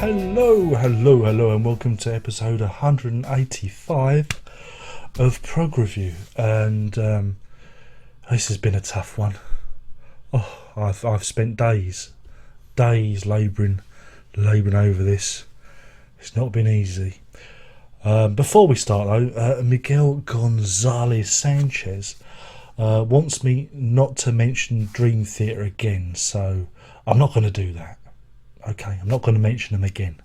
Hello, and welcome to episode 185 of Prog Review. And this has been a tough one. I've spent days labouring over this. It's not been easy. Before we start though, Miguel Gonzalez Sanchez wants me not to mention Dream Theater again, so I'm not going to do that. Okay, I'm not going to mention them again.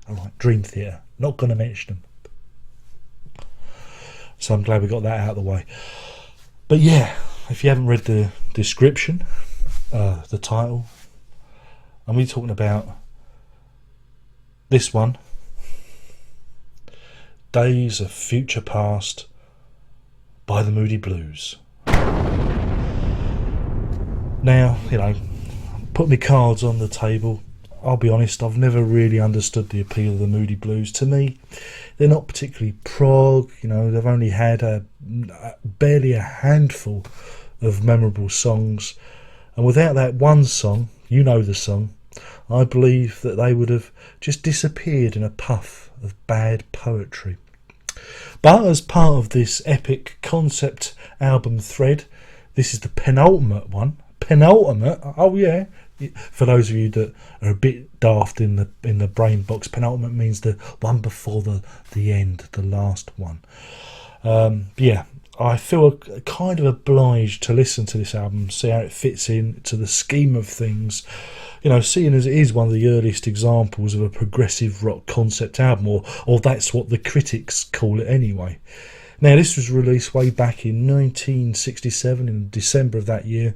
Alright, Dream Theater, not going to mention them. So I'm glad we got that out of the way. But yeah, if you haven't read the description, the title, and we're talking about this one, Days of Future Past by the Moody Blues. Now, put my cards on the table. I'll be honest, I've never really understood the appeal of the Moody Blues. To me, they're not particularly prog. They've only had barely a handful of memorable songs, and without that one song, the song, I believe that they would have just disappeared in a puff of bad poetry. But as part of this epic concept album thread, this is the penultimate one. Oh yeah. For those of you that are a bit daft in the brain box, penultimate means the one before the end, the last one. I feel kind of obliged to listen to this album, see how it fits into the scheme of things. Seeing as it is one of the earliest examples of a progressive rock concept album, or that's what the critics call it anyway. Now, this was released way back in 1967, in December of that year,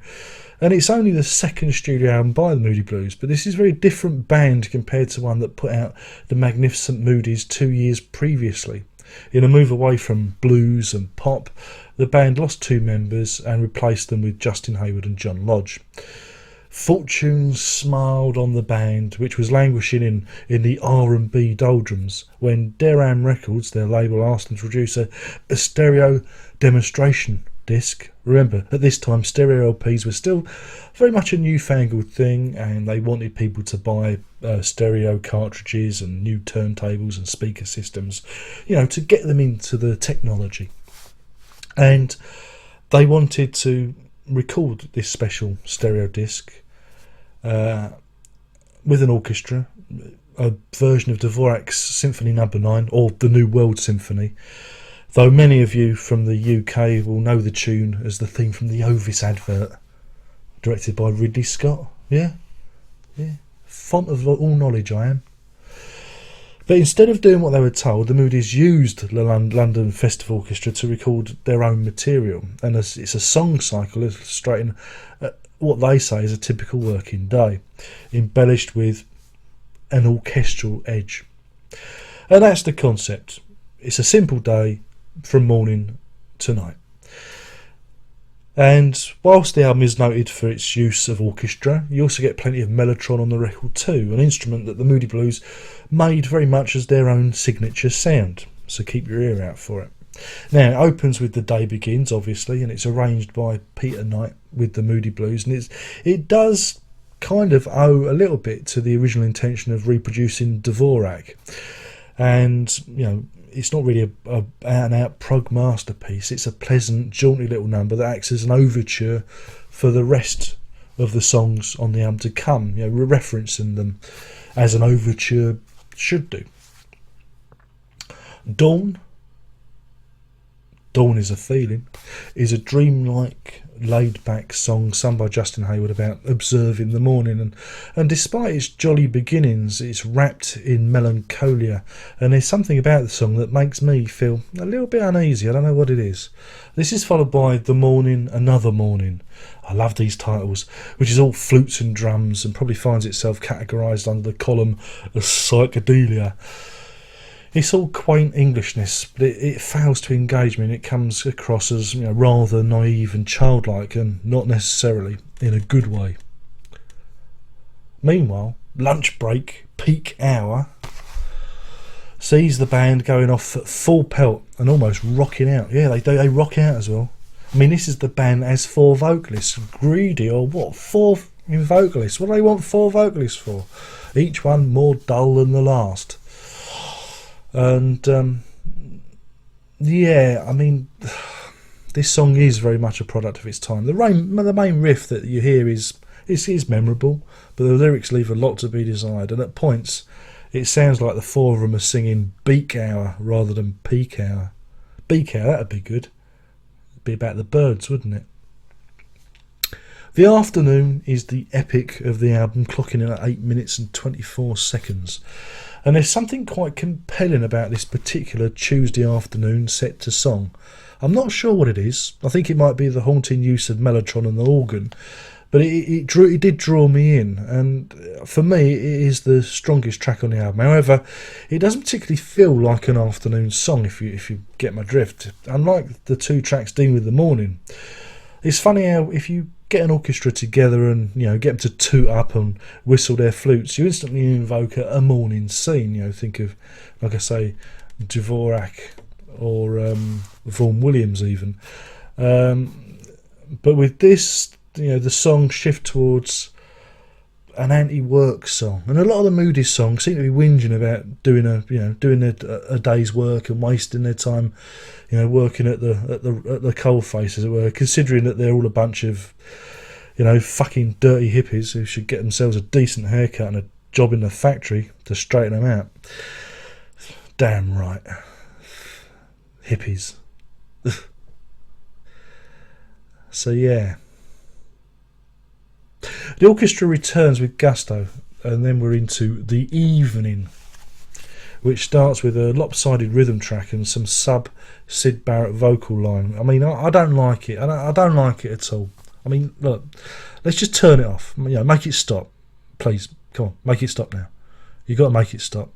and it's only the second studio album by the Moody Blues, but this is a very different band compared to one that put out the Magnificent Moodies 2 years previously. In a move away from blues and pop, the band lost two members and replaced them with Justin Hayward and John Lodge. Fortune smiled on the band, which was languishing in the R&B doldrums, when Deram Records, their label, asked them to produce a stereo demonstration disc. Remember, at this time stereo LPs were still very much a newfangled thing, and they wanted people to buy stereo cartridges and new turntables and speaker systems, to get them into the technology. And they wanted to record this special stereo disc with an orchestra, a version of Dvorak's Symphony No. 9, or the New World Symphony, though many of you from the UK will know the tune as the theme from the Ovis advert, directed by Ridley Scott. Yeah, font of all knowledge I am. But instead of doing what they were told, the Moodies used the London Festival Orchestra to record their own material, and it's a song cycle illustrating what they say is a typical working day, embellished with an orchestral edge. And that's the concept. It's a simple day from morning to night. And whilst the album is noted for its use of orchestra, you also get plenty of mellotron on the record too, an instrument that the Moody Blues made very much as their own signature sound, so keep your ear out for it. Now, it opens with The Day Begins, obviously, and it's arranged by Peter Knight with the Moody Blues, and it does kind of owe a little bit to the original intention of reproducing Dvorak. And, it's not really a out-and-out prog masterpiece. It's a pleasant, jaunty little number that acts as an overture for the rest of the songs on the album to come, referencing them as an overture should do. Dawn is a Feeling is a dreamlike, laid-back song sung by Justin Hayward about observing the morning, and despite its jolly beginnings, it's wrapped in melancholia, and there's something about the song that makes me feel a little bit uneasy. I don't know what it is. This is followed by The Morning, Another Morning. I love these titles, which is all flutes and drums, and probably finds itself categorised under the column of psychedelia. It's all quaint Englishness, but it fails to engage me, and it comes across as rather naive and childlike, and not necessarily in a good way. Meanwhile, Lunch Break, Peak Hour, sees the band going off at full pelt and almost rocking out. Yeah, they rock out as well. I mean, this is the band that has four vocalists. Greedy or what? Four vocalists? What do they want four vocalists for? each one more dull than the last. And yeah, I mean, this song is very much a product of its time. The main riff that you hear is memorable, but the lyrics leave a lot to be desired, and at points it sounds like the four of them are singing Beak Hour rather than Peak Hour. Beak Hour, that'd be good. It'd be about the birds, wouldn't it? The Afternoon is the epic of the album, clocking in at 8 minutes and 24 seconds. And there's something quite compelling about this particular Tuesday afternoon set to song. I'm not sure what it is. I think it might be the haunting use of mellotron and the organ, but it did draw me in, and for me it is the strongest track on the album. However, it doesn't particularly feel like an afternoon song, if you get my drift, unlike the two tracks dealing with the morning. It's funny how if you get an orchestra together and get them to toot up and whistle their flutes, you instantly invoke a morning scene. Think of, like I say, Dvorak or Vaughan Williams even. But with this, the songs shift towards an anti-work song, and a lot of the Moody songs seem to be whinging about doing a day's work and wasting their time, working at the coalface, as it were. Considering that they're all a bunch of, fucking dirty hippies who should get themselves a decent haircut and a job in the factory to straighten them out. Damn right, hippies. So yeah. The orchestra returns with gusto, and then we're into The Evening, which starts with a lopsided rhythm track and some Sid Barrett vocal line. I mean, I don't like it. I don't like it at all. I mean, look, let's just turn it off. Make it stop, please. Come on, make it stop now. You've got to make it stop.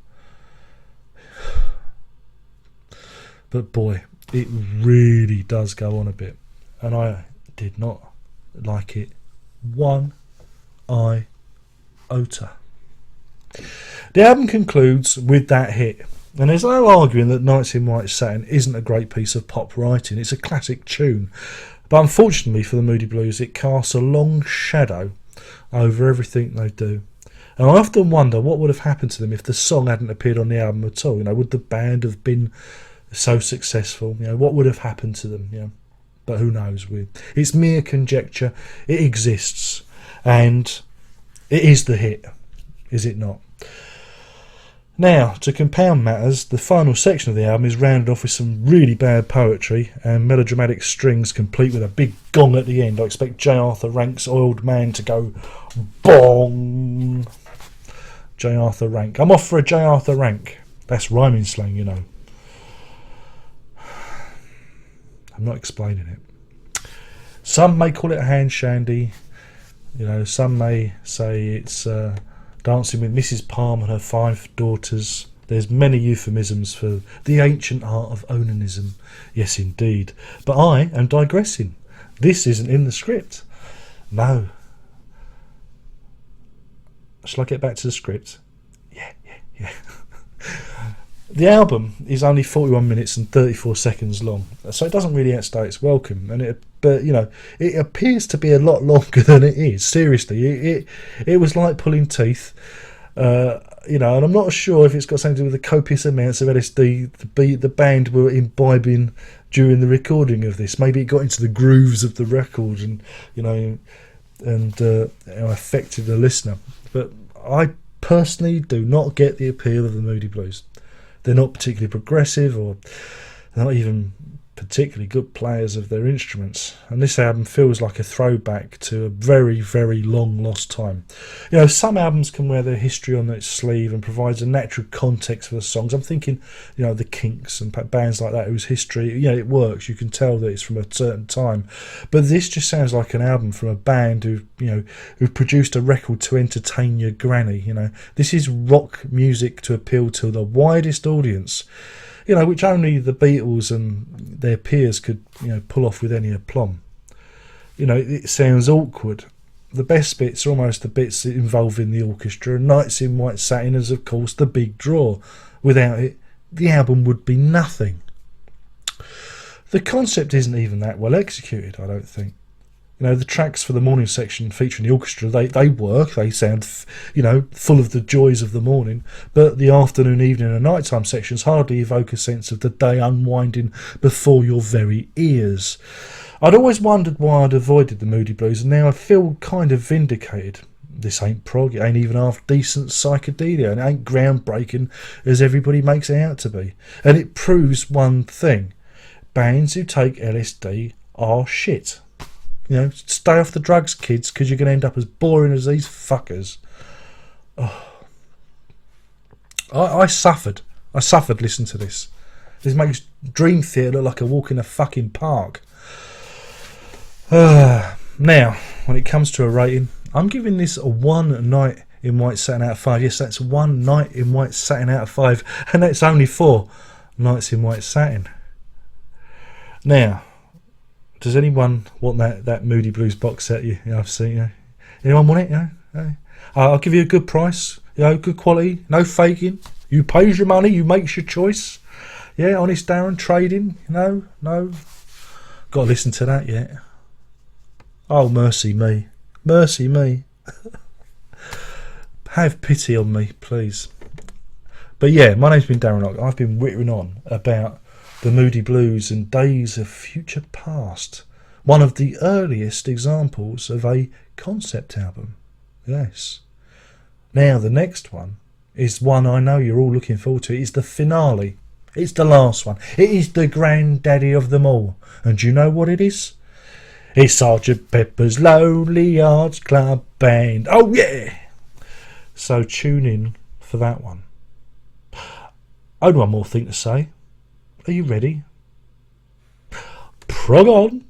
But boy, it really does go on a bit, and I did not like it one iota. The album concludes with that hit, and there's no arguing that Nights in White Satin isn't a great piece of pop writing. It's a classic tune, but unfortunately for the Moody Blues, it casts a long shadow over everything they do. And I often wonder what would have happened to them if the song hadn't appeared on the album at all. Would the band have been so successful? What would have happened to them? But who knows? It's mere conjecture. It exists, and it is the hit, is it not? Now, to compound matters, the final section of the album is rounded off with some really bad poetry and melodramatic strings, complete with a big gong at the end. I expect J. Arthur Rank's Oiled Man to go bong. J. Arthur Rank. I'm off for a J. Arthur Rank. That's rhyming slang, I'm not explaining it. Some may call it a hand shandy. Some may say it's dancing with Mrs. Palm and her 5 daughters. There's many euphemisms for the ancient art of onanism. Yes, indeed. But I am digressing. This isn't in the script. No. Shall I get back to the script? Yeah. The album is only 41 minutes and 34 seconds long, so it doesn't really outstay its welcome. But it appears to be a lot longer than it is. Seriously, it was like pulling teeth. And I'm not sure if it's got something to do with the copious amounts of LSD the band were imbibing during the recording of this. Maybe it got into the grooves of the record and affected the listener. But I personally do not get the appeal of the Moody Blues. They're not particularly progressive, or they're not even particularly good players of their instruments, and this album feels like a throwback to a very, very long lost time. Some albums can wear their history on its sleeve and provides a natural context for the songs. I'm thinking the Kinks and bands like that whose history, it works. You can tell that it's from a certain time, but this just sounds like an album from a band who've produced a record to entertain your granny. This is rock music to appeal to the widest audience, which only the Beatles and their peers could, pull off with any aplomb. It sounds awkward. The best bits are almost the bits involving the orchestra, and Nights in White Satin is, of course, the big draw. Without it, the album would be nothing. The concept isn't even that well executed, I don't think. You know, the tracks for the morning section featuring the orchestra, they work, they sound, full of the joys of the morning, but the afternoon, evening and nighttime sections hardly evoke a sense of the day unwinding before your very ears. I'd always wondered why I'd avoided the Moody Blues, and now I feel kind of vindicated. This ain't prog, it ain't even half decent psychedelia, and it ain't groundbreaking as everybody makes it out to be. And it proves one thing: bands who take LSD are shit. Stay off the drugs, kids, because you're going to end up as boring as these fuckers. Oh. I suffered listening to this. This makes Dream Theater look like a walk in a fucking park. Now, when it comes to a rating, I'm giving this a 1 night in white satin out of 5. Yes, that's 1 night in white satin out of 5, and that's only 4 nights in white satin. Now, does anyone want that Moody Blues box set? I've seen. Anyone want it? I'll give you a good price. Good quality, no faking. You pays your money, you makes your choice. Yeah, honest Darren trading. No. Got to listen to that yet. Oh, mercy me. Have pity on me, please. But yeah, my name's been Darren Lock. I've been whittering on about the Moody Blues and Days of Future Past, one of the earliest examples of a concept album. Yes. Now the next one is one I know you're all looking forward to. It's the finale. It's the last one. It is the granddaddy of them all. And do you know what it is? It's Sergeant Pepper's Lonely Hearts Club Band. Oh yeah! So tune in for that one. Only one more thing to say. Are you ready? Prog on!